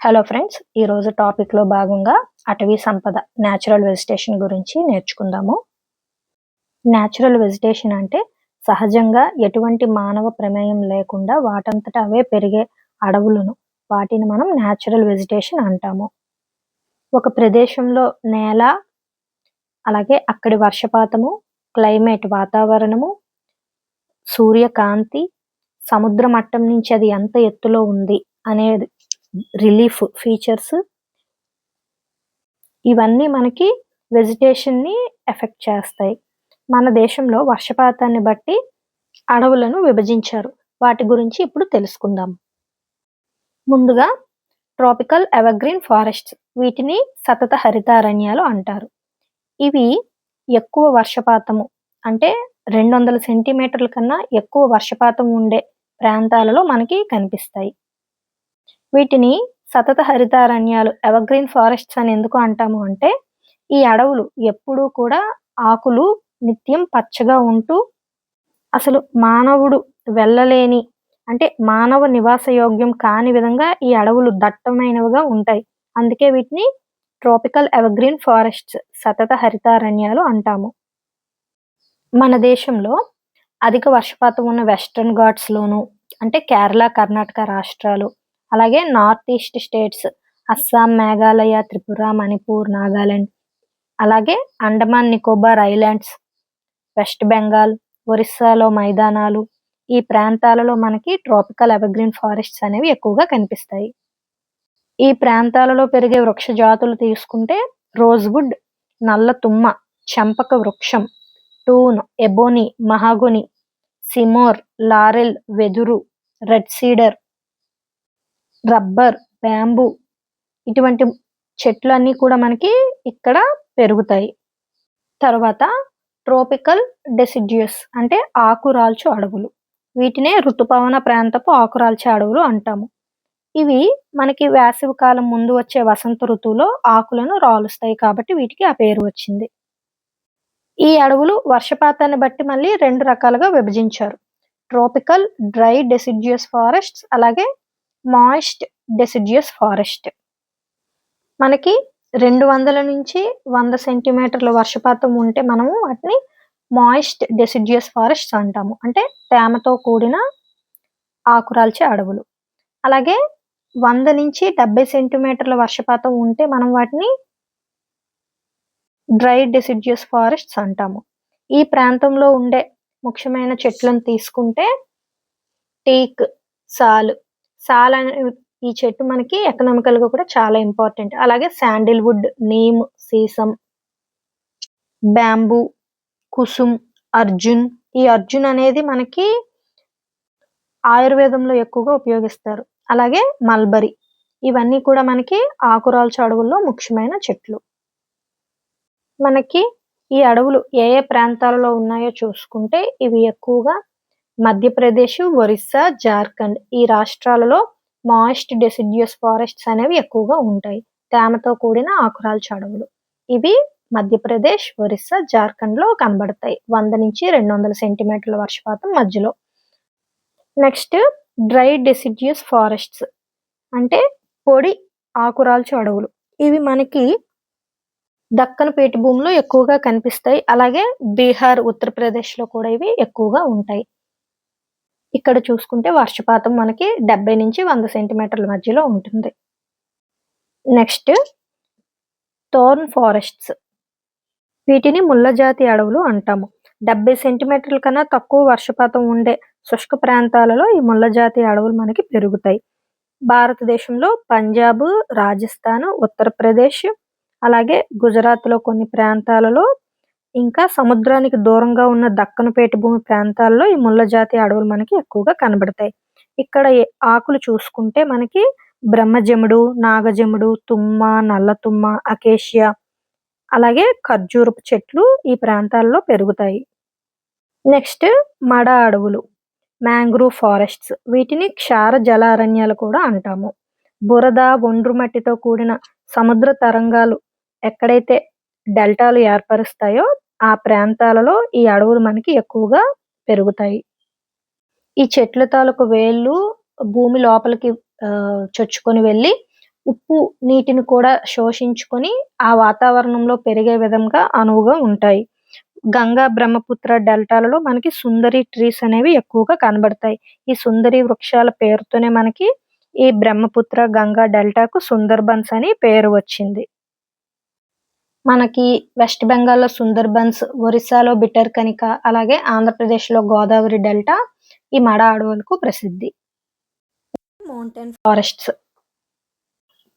Hello friends, ఈరోజు టాపిక్లో భాగంగా అటవీ సంపద న్యాచురల్ వెజిటేషన్ గురించి నేర్చుకుందాము. న్యాచురల్ వెజిటేషన్ అంటే సహజంగా ఎటువంటి మానవ ప్రమేయం లేకుండా వాటంతట అవే పెరిగే అడవులను వాటిని మనం న్యాచురల్ వెజిటేషన్ అంటాము. ఒక ప్రదేశంలో నేల, అలాగే అక్కడి వర్షపాతము, క్లైమేట్ వాతావరణము, సూర్యకాంతి, సముద్ర మట్టం నుంచి అది ఎంత ఎత్తులో ఉంది అనేది రిలీఫ్ ఫీచర్స్, ఇవన్నీ మనకి వెజిటేషన్ని ఎఫెక్ట్ చేస్తాయి. మన దేశంలో వర్షపాతాన్ని బట్టి అడవులను విభజించారు. వాటి గురించి ఇప్పుడు తెలుసుకుందాం. ముందుగా ట్రాపికల్ ఎవర్గ్రీన్ ఫారెస్ట్స్, వీటిని సతత హరితారణ్యాలు అంటారు. ఇవి ఎక్కువ వర్షపాతము అంటే 200 సెంటీమీటర్ల కన్నా ఎక్కువ వర్షపాతం ఉండే ప్రాంతాలలో మనకి కనిపిస్తాయి. వీటిని సతత హరితారణ్యాలు, ఎవర్గ్రీన్ ఫారెస్ట్స్ అని ఎందుకు అంటాము అంటే, ఈ అడవులు ఎప్పుడూ కూడా ఆకులు నిత్యం పచ్చగా ఉంటూ అసలు మానవుడు వెళ్ళలేని అంటే మానవ నివాస యోగ్యం కాని విధంగా ఈ అడవులు దట్టమైనవిగా ఉంటాయి. అందుకే వీటిని ట్రాపికల్ ఎవర్గ్రీన్ ఫారెస్ట్స్, సతత హరితారణ్యాలు అంటాము. మన దేశంలో అధిక వర్షపాతం ఉన్న వెస్టర్న్ ఘాట్స్లోను అంటే కేరళ, కర్ణాటక రాష్ట్రాలు, అలాగే north east states Assam, Meghalaya, Tripura, Manipur, Nagaland, అలాగే అండమాన్ నికోబార్ ఐలాండ్స్, వెస్ట్ బెంగాల్, ఒరిస్సాలో మైదానాలు, ఈ ప్రాంతాలలో మనకి ట్రాపికల్ ఎవర్గ్రీన్ ఫారెస్ట్స్ అనేవి ఎక్కువగా కనిపిస్తాయి. ఈ ప్రాంతాలలో పెరిగే వృక్ష జాతులు తీసుకుంటే రోజ్వుడ్, నల్ల తుమ్మ, చంపక వృక్షం, టూన్, ఎబోని, మహాగోని, సిమోర్, లారెల్, వెదురు, రెడ్ సీడర్, రబ్బర్, బ్యాంబూ, ఇటువంటి చెట్లన్నీ కూడా మనకి ఇక్కడ పెరుగుతాయి. తర్వాత ట్రోపికల్ డెసిడ్యూస్ అంటే ఆకురాల్చు అడవులు, వీటినే ఋతుపవన ప్రాంతపు ఆకురాల్చే అడవులు అంటాము. ఇవి మనకి వేసవి కాలం ముందు వచ్చే వసంత ఋతువులో ఆకులను రాలుస్తాయి కాబట్టి వీటికి ఆ పేరు వచ్చింది. ఈ అడవులు వర్షపాతాన్ని బట్టి మళ్ళీ 2 రకాలుగా విభజించారు. ట్రోపికల్ డ్రై డెసిడ్యూస్ ఫారెస్ట్స్, అలాగే మాయిస్ట్ డెసిడ్యూస్ ఫారెస్ట్. మనకి 200 నుంచి 100 సెంటీమీటర్ల వర్షపాతం ఉంటే మనము వాటిని మాయిస్ట్ డెసిడ్యూస్ ఫారెస్ట్స్ అంటాము. అంటే తేమతో కూడిన ఆకురాల్చే అడవులు. అలాగే 100 నుంచి 70 సెంటీమీటర్ల వర్షపాతం ఉంటే మనం వాటిని డ్రై డెసిడ్యూస్ ఫారెస్ట్స్ అంటాము. ఈ ప్రాంతంలో ఉండే ముఖ్యమైన చెట్లను తీసుకుంటే టేక్, సాల్. సాల్ అనే ఈ చెట్టు మనకి ఎకనామికల్ గా కూడా చాలా ఇంపార్టెంట్. అలాగే Sandalwood, neem, sesame, bamboo, Kusum, Arjun. ఈ అర్జున్ అనేది మనకి ఆయుర్వేదంలో ఎక్కువగా ఉపయోగిస్తారు. అలాగే మల్బరీ. ఇవన్నీ కూడా మనకి ఆకురాల్చు అడవుల్లో ముఖ్యమైన చెట్లు. మనకి ఈ అడవులు ఏ ఏ ప్రాంతాలలో ఉన్నాయో చూసుకుంటే ఇవి ఎక్కువగా మధ్యప్రదేశ్, ఒరిస్సా, జార్ఖండ్ ఈ రాష్ట్రాలలో మాయిస్ట్ డెసిడ్యూస్ ఫారెస్ట్స్ అనేవి ఎక్కువగా ఉంటాయి. తేమతో కూడిన ఆకురాల్చు అడవులు. ఇవి మధ్యప్రదేశ్, ఒరిస్సా, జార్ఖండ్ లో కనబడతాయి 100 నుంచి 200 సెంటీమీటర్ల వర్షపాతం మధ్యలో. నెక్స్ట్ డ్రై డెసిడ్యూస్ ఫారెస్ట్స్ అంటే పొడి ఆకురాల్చు అడవులు. ఇవి మనకి దక్కన్ పీఠభూమిలో ఎక్కువగా కనిపిస్తాయి. అలాగే బీహార్, ఉత్తరప్రదేశ్ లో కూడా ఇవి ఎక్కువగా ఉంటాయి. ఇక్కడ చూసుకుంటే వర్షపాతం మనకి 70 నుంచి 100 సెంటీమీటర్ల మధ్యలో ఉంటుంది. నెక్స్ట్ థోర్న్ ఫారెస్ట్స్, వీటిని ముళ్ళ జాతి అడవులు అంటాము. 70 సెంటీమీటర్ల కన్నా తక్కువ వర్షపాతం ఉండే శుష్క ప్రాంతాలలో ఈ ముళ్ళ జాతి అడవులు మనకి పెరుగుతాయి. భారతదేశంలో పంజాబ్, రాజస్థాన్, ఉత్తరప్రదేశ్, అలాగే గుజరాత్లో కొన్ని ప్రాంతాలలో, ఇంకా సముద్రానికి దూరంగా ఉన్న దక్కను పీఠభూమి ప్రాంతాల్లో ఈ ముళ్ళ జాతి అడవులు మనకి ఎక్కువగా కనబడతాయి. ఇక్కడ ఆకులు చూసుకుంటే మనకి బ్రహ్మజముడు, నాగజముడు, తుమ్మ, నల్ల తుమ్మ, అకేషియా, అలాగే ఖర్జూరపు చెట్లు ఈ ప్రాంతాల్లో పెరుగుతాయి. నెక్స్ట్ మడ అడవులు, మ్యాంగ్రూవ్ ఫారెస్ట్స్, వీటిని క్షార జలారణ్యాలు కూడా అంటాము. బురద, ఒండ్రు మట్టితో కూడిన సముద్ర తరంగాలు ఎక్కడైతే డెల్టాలు ఏర్పరుస్తాయో ఆ ప్రాంతాలలో ఈ అడవులు మనకి ఎక్కువగా పెరుగుతాయి. ఈ చెట్ల తాలూకు వేళ్ళు భూమి లోపలికి చొచ్చుకొని వెళ్ళి ఉప్పు నీటిని కూడా శోషించుకొని ఆ వాతావరణంలో పెరిగే విధంగా అనువుగా ఉంటాయి. గంగా, బ్రహ్మపుత్ర డెల్టాలలో మనకి సుందరి ట్రీస్ అనేవి ఎక్కువగా కనబడతాయి. ఈ సుందరి వృక్షాల పేరుతోనే మనకి ఈ బ్రహ్మపుత్ర, గంగా డెల్టాకు సుందర్బన్స్ అని పేరు వచ్చింది. మనకి వెస్ట్ బెంగాల్‌లో సుందర్బన్స్, ఒరిస్సాలో బిటర్‌కనిక, అలాగే ఆంధ్రప్రదేశ్‌లో గోదావరి డెల్టా ఈ మడ అడవులకు ప్రసిద్ధి. మౌంటైన్ ఫారెస్ట్స్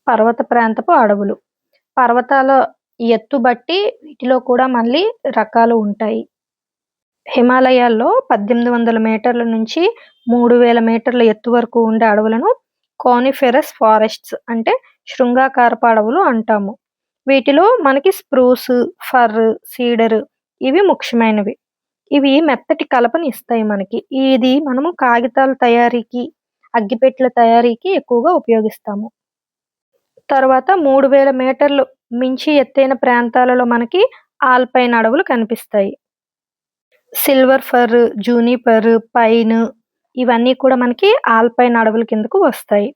పర్వత ప్రాంతపు అడవులు. పర్వతాల ఎత్తు బట్టి వీటిలో కూడా మళ్ళీ రకాలు ఉంటాయి. హిమాలయాల్లో 1800 మీటర్ల నుంచి 3000 మీటర్ల ఎత్తు వరకు ఉండే అడవులను కోనిఫెరస్ ఫారెస్ట్స్ అంటే శృంగాకారపు అడవులు అంటాము. వీటిలో మనకి స్ప్రూస్, ఫర్, సీడర్ ఇవి ముఖ్యమైనవి. ఇవి మెత్తటి కలపని ఇస్తాయి మనకి. ఇది మనము కాగితాల తయారీకి, అగ్గిపెట్టెల తయారీకి ఎక్కువగా ఉపయోగిస్తాము. తర్వాత 3000 మీటర్లు మించి ఎత్తైన ప్రాంతాలలో మనకి ఆల్పైన్ అడవులు కనిపిస్తాయి. సిల్వర్ ఫర్, జూనిపర్, పైన్ ఇవన్నీ కూడా మనకి ఆల్పైన్ అడవుల కిందకు వస్తాయి.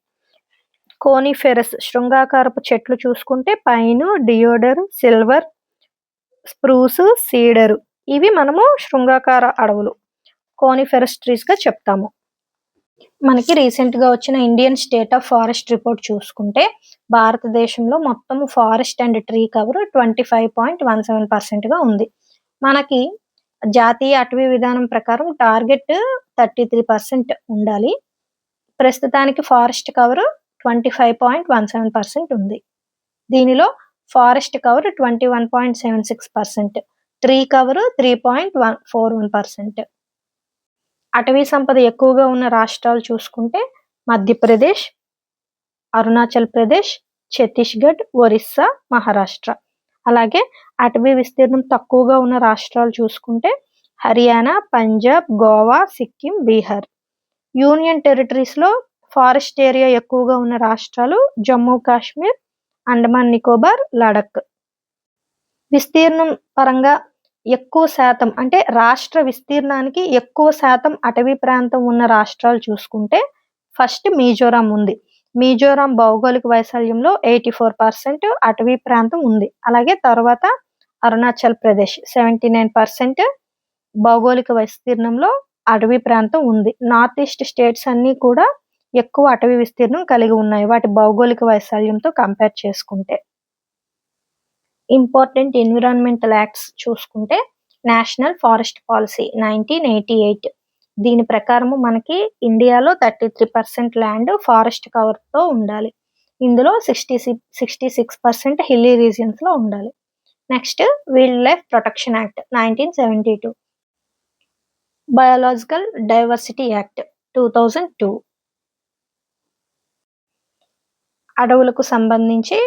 కోనిఫెరస్ శృంగాకారపు చెట్లు చూసుకుంటే పైన్, డియోడర్, సిల్వర్, స్ప్రూస్, సీడర్ ఇవి మనము శృంగాకార అడవులు, కోనిఫెరస్ ట్రీస్ గా చెప్తాము. మనకి రీసెంట్ గా వచ్చిన Indian state of forest report చూసుకుంటే భారతదేశంలో మొత్తం ఫారెస్ట్ అండ్ ట్రీ కవర్ 25.17% గా ఉంది. మనకి జాతీయ అటవీ విధానం ప్రకారం టార్గెట్ 33% ఉండాలి. ప్రస్తుతానికి ఫారెస్ట్ కవర్ 25.17% ఉంది. దీనిలో ఫారెస్ట్ కవర్ 21.76%, ట్రీ కవర్ 3.41%. అటవీ సంపద ఎక్కువగా ఉన్న రాష్ట్రాలు చూసుకుంటే మధ్యప్రదేశ్, అరుణాచల్ ప్రదేశ్, ఛత్తీస్గఢ్, ఒరిస్సా, మహారాష్ట్ర. అలాగే అటవీ విస్తీర్ణం తక్కువగా ఉన్న రాష్ట్రాలు చూసుకుంటే హర్యానా, పంజాబ్, గోవా, సిక్కిం, బీహార్. యూనియన్ టెరిటరీస్లో ఫారెస్ట్ ఏరియా ఎక్కువగా ఉన్న రాష్ట్రాలు జమ్మూ కాశ్మీర్, అండమాన్ నికోబార్, లడక్. విస్తీర్ణం పరంగా ఎక్కువ శాతం అంటే రాష్ట్ర విస్తీర్ణానికి ఎక్కువ శాతం అటవీ ప్రాంతం ఉన్న రాష్ట్రాలు చూసుకుంటే ఫస్ట్ మిజోరాం ఉంది. మిజోరాం భౌగోళిక వైశాల్యంలో 84% అటవీ ప్రాంతం ఉంది. అలాగే తర్వాత అరుణాచల్ ప్రదేశ్ 79% భౌగోళిక విస్తీర్ణంలో అటవీ ప్రాంతం ఉంది. నార్త్ ఈస్ట్ స్టేట్స్ అన్నీ కూడా ఎక్కువ అటవీ విస్తీర్ణం కలిగి ఉన్నాయి వాటి భౌగోళిక వైశాల్యంతో కంపేర్ చేసుకుంటే. ఇంపార్టెంట్ ఎన్విరాన్మెంటల్ యాక్ట్స్ చూసుకుంటే నేషనల్ ఫారెస్ట్ పాలసీ 1988. దీని ప్రకారము మనకి ఇండియాలో 33% ల్యాండ్ ఫారెస్ట్ కవర్తో ఉండాలి. ఇందులో 66% హిల్లీ రీజియన్స్లో ఉండాలి. Next wild life protection act 1972, biological diversity act 2002. అడవులకు సంబంధించి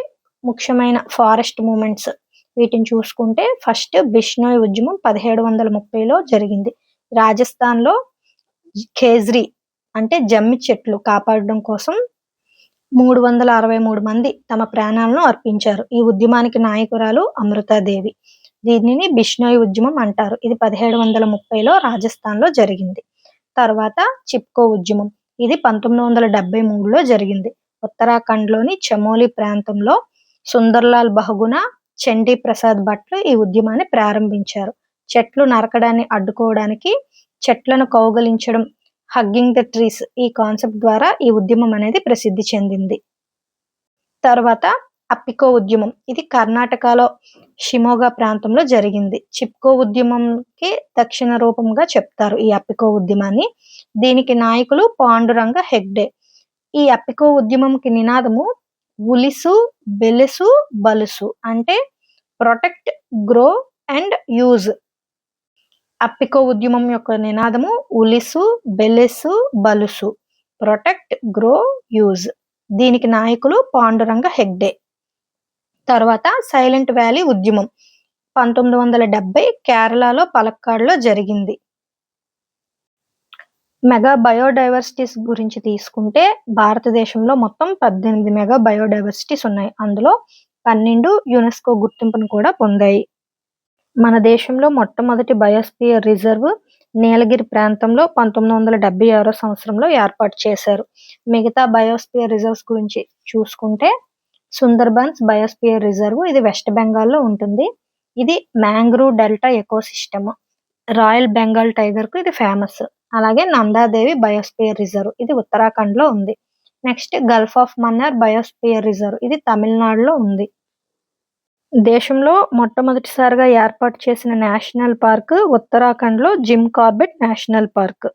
ముఖ్యమైన ఫారెస్ట్ మూమెంట్స్ వీటిని చూసుకుంటే ఫస్ట్ బిష్నోయ్ ఉద్యమం 1730లో జరిగింది. రాజస్థాన్లో ఖేజ్రీ అంటే జమ్మి చెట్లు కాపాడడం కోసం 363 మంది తమ ప్రాణాలను అర్పించారు. ఈ ఉద్యమానికి నాయకురాలు అమృతాదేవి. దీనిని బిష్నోయ్ ఉద్యమం అంటారు. ఇది 1730లో రాజస్థాన్లో జరిగింది. తర్వాత చిప్కో ఉద్యమం, ఇది 1973లో జరిగింది. ఉత్తరాఖండ్లోని చమోలి ప్రాంతంలో సుందర్లాల్ బహుగుణ, చండీ ప్రసాద్ భట్లు ఈ ఉద్యమాన్ని ప్రారంభించారు. చెట్లు నరకడాన్ని అడ్డుకోవడానికి చెట్లను కౌగలించడం, హగ్గింగ్ ద ట్రీస్ ఈ కాన్సెప్ట్ ద్వారా ఈ ఉద్యమం అనేది ప్రసిద్ధి చెందింది. తర్వాత అప్పికో ఉద్యమం, ఇది కర్ణాటకలో షిమోగా ప్రాంతంలో జరిగింది. చిప్కో ఉద్యమంకి దక్షిణ రూపంగా చెప్తారు ఈ అప్పికో ఉద్యమాన్ని. దీనికి నాయకులు పాండురంగ హెగ్డే. ఈ అప్పికో ఉద్యమంకి నినాదము ఉలిసు, బెలెసు, బలుసు అంటే ప్రొటెక్ట్, గ్రో అండ్ యూజ్. అప్పికో ఉద్యమం యొక్క నినాదము ఉలిసు, బెలెసు, బలుసు, ప్రొటెక్ట్, గ్రో, యూజ్. దీనికి నాయకులు పాండురంగ హెగ్డే. తర్వాత సైలెంట్ వ్యాలీ ఉద్యమం 1970 కేరళలో పలక్కాడ్లో జరిగింది. మెగా బయోడైవర్సిటీస్ గురించి తీసుకుంటే భారతదేశంలో మొత్తం 18 మెగా బయోడైవర్సిటీస్ ఉన్నాయి. అందులో 12 యునెస్కో గుర్తింపును కూడా పొందాయి. మన దేశంలో మొట్టమొదటి బయోస్పియర్ రిజర్వ్ నీలగిరి ప్రాంతంలో 1976 సంవత్సరంలో ఏర్పాటు చేశారు. మిగతా బయోస్పియర్ రిజర్వ్స్ గురించి చూసుకుంటే సుందర్బన్స్ బయోస్పియర్ రిజర్వ్ ఇది వెస్ట్ బెంగాల్లో ఉంటుంది. ఇది mangrove delta ecosystem. Royal Bengal tiger కు ఇది ఫేమస్. అలాగే నందాదేవి బయోస్పియర్ రిజర్వ్ ఇది ఉత్తరాఖండ్ లో ఉంది. Next Gulf of Mannar biosphere reserve ఇది తమిళనాడులో ఉంది. దేశంలో మొట్టమొదటిసారిగా ఏర్పాటు చేసిన నేషనల్ పార్క్ ఉత్తరాఖండ్ లో జిమ్ కార్బెట్ నేషనల్ పార్క్.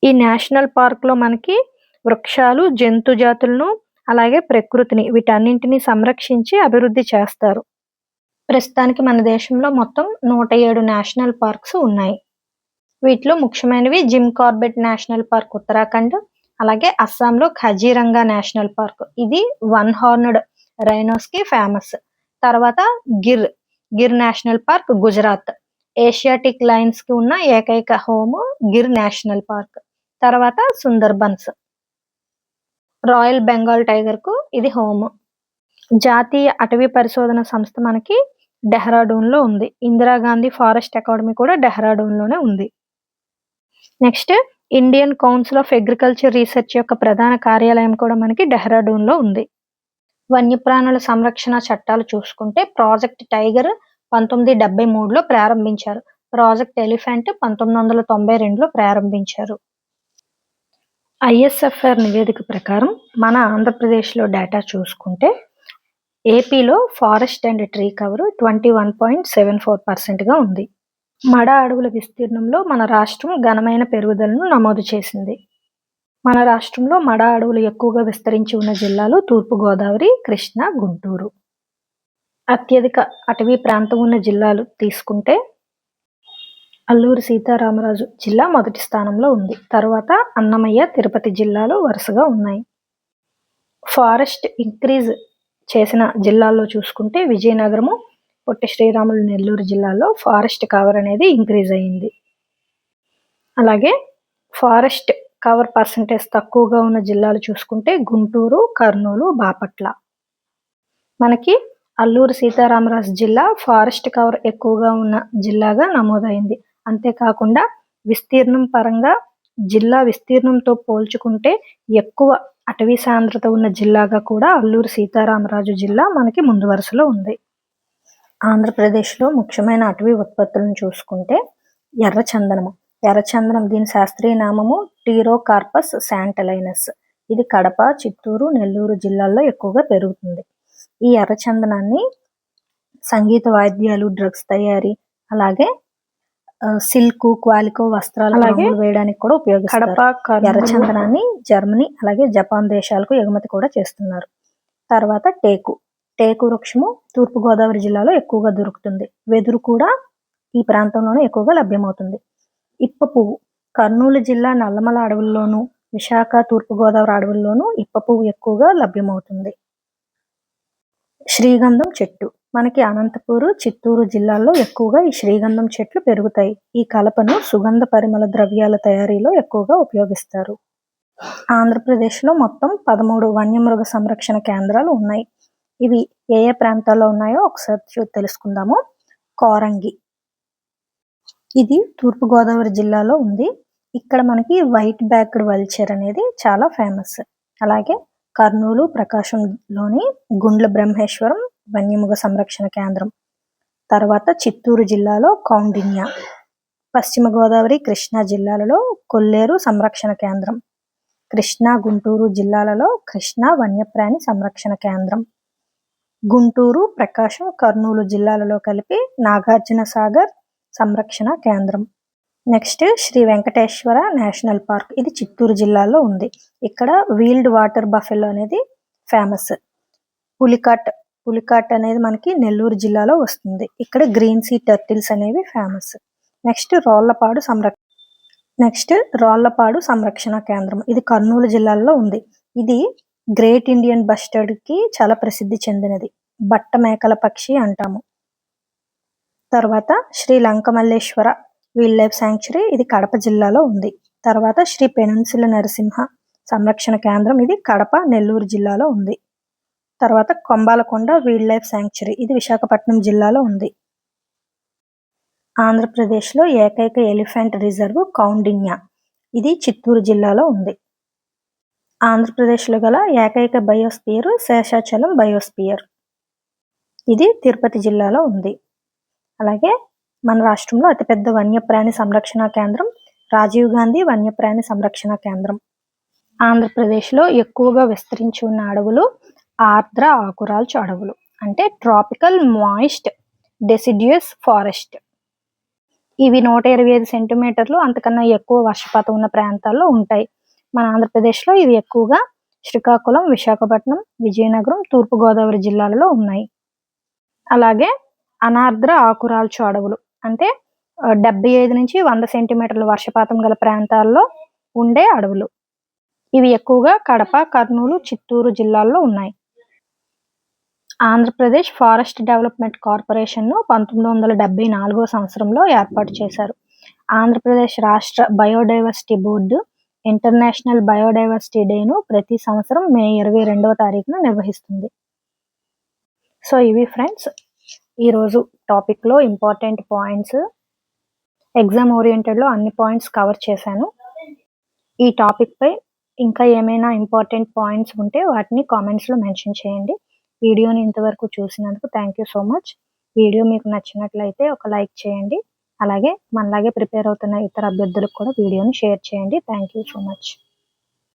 ఈ నేషనల్ పార్క్ లో మనకి వృక్షాలు, జంతు జాతులను, అలాగే ప్రకృతిని వీటన్నింటినీ సంరక్షించి అభివృద్ధి చేస్తారు. ప్రస్తుతానికి మన దేశంలో మొత్తం 107 నేషనల్ పార్క్స్ ఉన్నాయి. వీటిలో ముఖ్యమైనవి Jim Corbett national park Uttarakhand, అలాగే అస్సాంలో ఖజీరంగా నేషనల్ పార్క్ ఇది 1 హార్న్డ్ రైనోస్ కి ఫేమస్. తర్వాత Gir national park Gujarat. Asiatic Lions కి ఉన్న ఏకైక హోమ్ గిర్ నేషనల్ పార్క్. తర్వాత సుందర్బన్స్. రాయల్ బెంగాల్ టైగర్ కు ఇది హోమ్. జాతీయ అటవీ పరిశోధన సంస్థ మనకి డెహ్రాడూన్ లో ఉంది. ఇందిరాగాంధీ ఫారెస్ట్ అకాడమీ కూడా డెహ్రాడూన్ లోనే ఉంది. Next Indian council of agriculture research యొక్క ప్రధాన కార్యాలయం కూడా మనకి డెహ్రాడూన్ లో ఉంది. వన్యప్రాణుల సంరక్షణ చట్టాలు చూసుకుంటే ప్రాజెక్ట్ టైగర్ 1973లో ప్రారంభించారు. ప్రాజెక్ట్ ఎలిఫెంట్ 1992లో ప్రారంభించారు. ఐఎస్ఎఫ్ఆర్ నివేదిక ప్రకారం మన ఆంధ్రప్రదేశ్లో డేటా చూసుకుంటే ఏపీలో ఫారెస్ట్ అండ్ ట్రీ కవర్ 21.74% ఉంది. మడ అడవుల విస్తీర్ణంలో మన రాష్ట్రం ఘనమైన పెరుగుదలను నమోదు చేసింది. మన రాష్ట్రంలో మడ అడవులు ఎక్కువగా విస్తరించి ఉన్న జిల్లాలు తూర్పుగోదావరి, కృష్ణా, గుంటూరు. అత్యధిక అటవీ ప్రాంతం ఉన్న జిల్లాలు తీసుకుంటే అల్లూరి సీతారామరాజు జిల్లా మొదటి స్థానంలో ఉంది. తర్వాత అన్నమయ్య, తిరుపతి జిల్లాలు వరుసగా ఉన్నాయి. ఫారెస్ట్ ఇంక్రీజ్ చేసిన జిల్లాల్లో చూసుకుంటే విజయనగరము, పొట్టి శ్రీరాములు నెల్లూరు జిల్లాలో ఫారెస్ట్ కవర్ అనేది ఇంక్రీజ్ అయ్యింది. అలాగే ఫారెస్ట్ కవర్ పర్సంటేజ్ తక్కువగా ఉన్న జిల్లాలు చూసుకుంటే గుంటూరు, కర్నూలు, బాపట్ల. మనకి అల్లూరి సీతారామరాజు జిల్లా ఫారెస్ట్ కవర్ ఎక్కువగా ఉన్న జిల్లాగా నమోదైంది. అంతేకాకుండా విస్తీర్ణం పరంగా జిల్లా విస్తీర్ణంతో పోల్చుకుంటే ఎక్కువ అటవీ సాంద్రత ఉన్న జిల్లాగా కూడా అల్లూరి సీతారామరాజు జిల్లా మనకి ముందు వరుసలో ఉంది. ఆంధ్రప్రదేశ్లో ముఖ్యమైన అటవీ ఉత్పత్తులను చూసుకుంటే ఎర్రచందనము. ఎర్రచందనం దీని శాస్త్రీయ నామము టీరోకార్పస్ శాంటలైనస్. ఇది కడప, చిత్తూరు, నెల్లూరు జిల్లాల్లో ఎక్కువగా పెరుగుతుంది. ఈ ఎర్రచందనాన్ని సంగీత వాయిద్యాలు, డ్రగ్స్ తయారీ, అలాగే సిల్క్, క్వాలికో వస్త్రాలు వేయడానికి కూడా ఉపయోగిస్తారు. ఎర్రచందనాన్ని జర్మనీ అలాగే జపాన్ దేశాలకు ఎగుమతి కూడా చేస్తున్నారు. తర్వాత టేకు వృక్షము తూర్పుగోదావరి జిల్లాలో ఎక్కువగా దొరుకుతుంది. వెదురు కూడా ఈ ప్రాంతంలోనే ఎక్కువగా లభ్యమవుతుంది. ఇప్ప పువ్వు కర్నూలు జిల్లా నల్లమల అడవుల్లోనూ, విశాఖ, తూర్పుగోదావరి అడవుల్లోనూ ఇప్ప పువ్వు ఎక్కువగా లభ్యమవుతుంది. శ్రీగంధం చెట్టు మనకి అనంతపూరు, చిత్తూరు జిల్లాల్లో ఎక్కువగా ఈ శ్రీగంధం చెట్లు పెరుగుతాయి. ఈ కలపను సుగంధ పరిమళ ద్రవ్యాల తయారీలో ఎక్కువగా ఉపయోగిస్తారు. ఆంధ్రప్రదేశ్లో మొత్తం 13 వన్యమృగ సంరక్షణ కేంద్రాలు ఉన్నాయి. ఇవి ఏ ఏ ప్రాంతాల్లో ఉన్నాయో ఒకసారి తెలుసుకుందాము. కోరంగి ఇది తూర్పుగోదావరి జిల్లాలో ఉంది. ఇక్కడ మనకి వైట్ బ్యాక్డ్ వల్చర్ అనేది చాలా ఫేమస్. అలాగే కర్నూలు, ప్రకాశంలోని గుండ్ల బ్రహ్మేశ్వరం వన్యమృగ సంరక్షణ కేంద్రం. తర్వాత చిత్తూరు జిల్లాలో కౌండిన్య. పశ్చిమ గోదావరి, కృష్ణా జిల్లాలలో కొల్లేరు సంరక్షణ కేంద్రం. కృష్ణా, గుంటూరు జిల్లాలలో కృష్ణా వన్యప్రాణి సంరక్షణ కేంద్రం. గుంటూరు, ప్రకాశం, కర్నూలు జిల్లాలలో కలిపి నాగార్జున సాగర్ సంరక్షణ కేంద్రం. Next Sri Venkateswara national park. ఇది చిత్తూరు జిల్లాలో ఉంది. ఇక్కడ వీల్డ్ వాటర్ బఫెలో అనేది ఫేమస్. పులికాట్ అనేది మనకి నెల్లూరు జిల్లాలో వస్తుంది. ఇక్కడ గ్రీన్ సీ టర్టిల్స్ అనేవి ఫేమస్. నెక్స్ట్ రోళ్లపాడు సంరక్షణ కేంద్రం. ఇది కర్నూలు జిల్లాలో ఉంది. ఇది గ్రేట్ ఇండియన్ బస్టర్డ్ కి చాలా ప్రసిద్ధి చెందినది. బట్ట మేకల పక్షి అంటాము. తర్వాత Sri Lankamalleswara wild life sanctuary. ఇది కడప జిల్లాలో ఉంది. తర్వాత శ్రీ పెనున్సిల నరసింహ సంరక్షణ కేంద్రం. ఇది కడప, నెల్లూరు జిల్లాలో ఉంది. తర్వాత కొంబాలకొండ వైల్డ్ లైఫ్ శాంక్చురీ. ఇది విశాఖపట్నం జిల్లాలో ఉంది. ఆంధ్రప్రదేశ్లో ఏకైక ఎలిఫెంట్ రిజర్వ్ కౌండిన్య. ఇది చిత్తూరు జిల్లాలో ఉంది. ఆంధ్రప్రదేశ్లో గల ఏకైక బయోస్పియర్ శేషాచలం బయోస్పియర్. ఇది తిరుపతి జిల్లాలో ఉంది. అలాగే మన రాష్ట్రంలో అతిపెద్ద వన్యప్రాణి సంరక్షణ కేంద్రం రాజీవ్ గాంధీ వన్యప్రాణి సంరక్షణ కేంద్రం. ఆంధ్రప్రదేశ్లో ఎక్కువగా విస్తరించి ఉన్న అడవులు ఆర్ద్ర ఆకురాల్చు అడవులు, అంటే ట్రాపికల్ మాయిస్ట్ డెసిడ్యూస్ ఫారెస్ట్. ఇవి 125 సెంటీమీటర్లు అంతకన్నా ఎక్కువ వర్షపాతం ఉన్న ప్రాంతాల్లో ఉంటాయి. మన ఆంధ్రప్రదేశ్లో ఇవి ఎక్కువగా శ్రీకాకుళం, విశాఖపట్నం, విజయనగరం, తూర్పుగోదావరి జిల్లాలలో ఉన్నాయి. అలాగే అనార్ద్ర ఆకురాల్చు అడవులు, అంటే 75 నుంచి 100 సెంటీమీటర్ల వర్షపాతం గల ప్రాంతాల్లో ఉండే అడవులు. ఇవి ఎక్కువగా కడప, కర్నూలు, చిత్తూరు జిల్లాల్లో ఉన్నాయి. ఆంధ్రప్రదేశ్ ఫారెస్ట్ డెవలప్మెంట్ కార్పొరేషన్ను 1974 సంవత్సరంలో ఏర్పాటు చేశారు. ఆంధ్రప్రదేశ్ రాష్ట్ర బయోడైవర్సిటీ బోర్డు ఇంటర్నేషనల్ బయోడైవర్సిటీ డేను ప్రతి సంవత్సరం మే 22వ తారీఖున నిర్వహిస్తుంది. సో ఇవి ఫ్రెండ్స్ ఈరోజు టాపిక్లో ఇంపార్టెంట్ పాయింట్స్. ఎగ్జామ్ ఓరియంటెడ్లో అన్ని పాయింట్స్ కవర్ చేశాను. ఈ టాపిక్పై ఇంకా ఏమైనా ఇంపార్టెంట్ పాయింట్స్ ఉంటే వాటిని కామెంట్స్లో మెన్షన్ చేయండి. వీడియోని ఇంతవరకు చూసినందుకు thank you so much. Video మీకు నచ్చినట్లయితే ఒక లైక్ చేయండి. అలాగే మనలాగే ప్రిపేర్ అవుతున్న ఇతర అభ్యర్థులకు కూడా వీడియోని షేర్ చేయండి. Thank you so much.